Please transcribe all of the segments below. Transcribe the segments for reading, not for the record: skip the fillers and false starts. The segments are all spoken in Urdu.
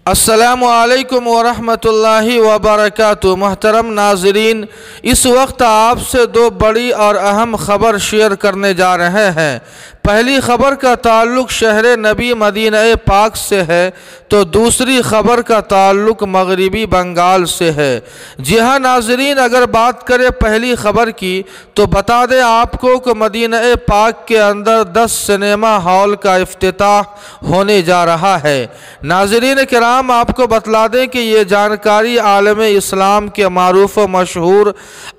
السلام علیکم ورحمۃ اللہ وبرکاتہ۔ محترم ناظرین، اس وقت آپ سے دو بڑی اور اہم خبر شیئر کرنے جا رہے ہیں۔ پہلی خبر کا تعلق شہر نبی مدینہ پاک سے ہے تو دوسری خبر کا تعلق مغربی بنگال سے ہے۔ جی ہاں ناظرین، اگر بات کریں پہلی خبر کی تو بتا دیں آپ کو کہ مدینہ پاک کے اندر 10 سنیما ہال کا افتتاح ہونے جا رہا ہے۔ ناظرین کرام، آپ کو بتلا دیں کہ یہ جانکاری عالم اسلام کے معروف و مشہور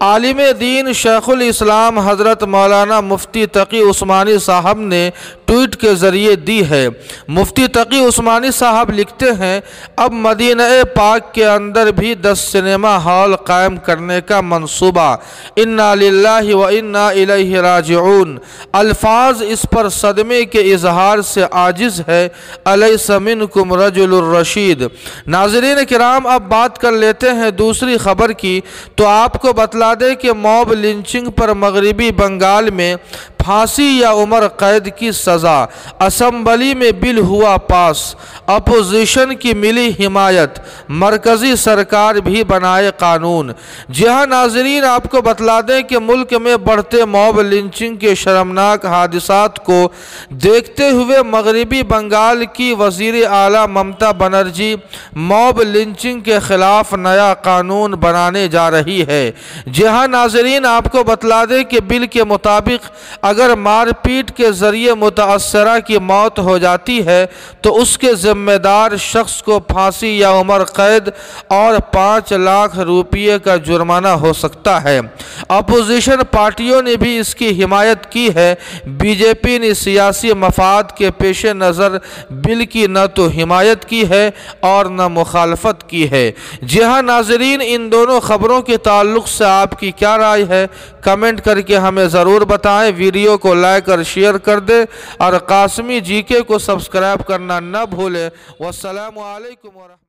عالم دین شیخ الاسلام حضرت مولانا مفتی تقی عثمانی صاحب نے ٹویٹ کے ذریعے دی ہے۔ مفتی تقی عثمانی صاحب لکھتے ہیں، اب مدینہ پاک کے اندر بھی 10 سنیما ہال قائم کرنے کا منصوبہ۔ انا للہ و انا الیہ راجعون۔ الفاظ اس پر صدمے کے اظہار سے عاجز ہے۔ الیس منکم رجل الرشید۔ ناظرین کرام، اب بات کر لیتے ہیں دوسری خبر کی تو آپ کو بتلا دیں کہ موب لنچنگ پر مغربی بنگال میں پھانسی یا عمر قید کی سزا۔ اسمبلی میں بل ہوا پاس، اپوزیشن کی ملی حمایت، مرکزی سرکار بھی بنائے قانون۔ جی ہاں ناظرین، آپ کو بتلا دیں کہ ملک میں بڑھتے موب لنچنگ کے شرمناک حادثات کو دیکھتے ہوئے مغربی بنگال کی وزیر اعلیٰ ممتا بنرجی موب لنچنگ کے خلاف نیا قانون بنانے جا رہی ہے۔ جی ہاں ناظرین، آپ کو بتلا دیں کہ بل کے مطابق اگر مار پیٹ کے ذریعے متاثرہ کی موت ہو جاتی ہے تو اس کے ذمہ دار شخص کو پھانسی یا عمر قید اور 5 لاکھ روپے کا جرمانہ ہو سکتا ہے۔ اپوزیشن پارٹیوں نے بھی اس کی حمایت کی ہے۔ بی جے پی نے سیاسی مفاد کے پیش نظر بل کی نہ تو حمایت کی ہے اور نہ مخالفت کی ہے۔ جی ہاں ناظرین، ان دونوں خبروں کے تعلق سے آپ کی کیا رائے ہے؟ کمنٹ کر کے ہمیں ضرور بتائیں۔ ویڈیو کو لائک اور شیئر کر دیں اور قاسمی جی کے کو سبسکرائب کرنا نہ بھولیں۔ والسلام علیکم ورحمۃ اللہ۔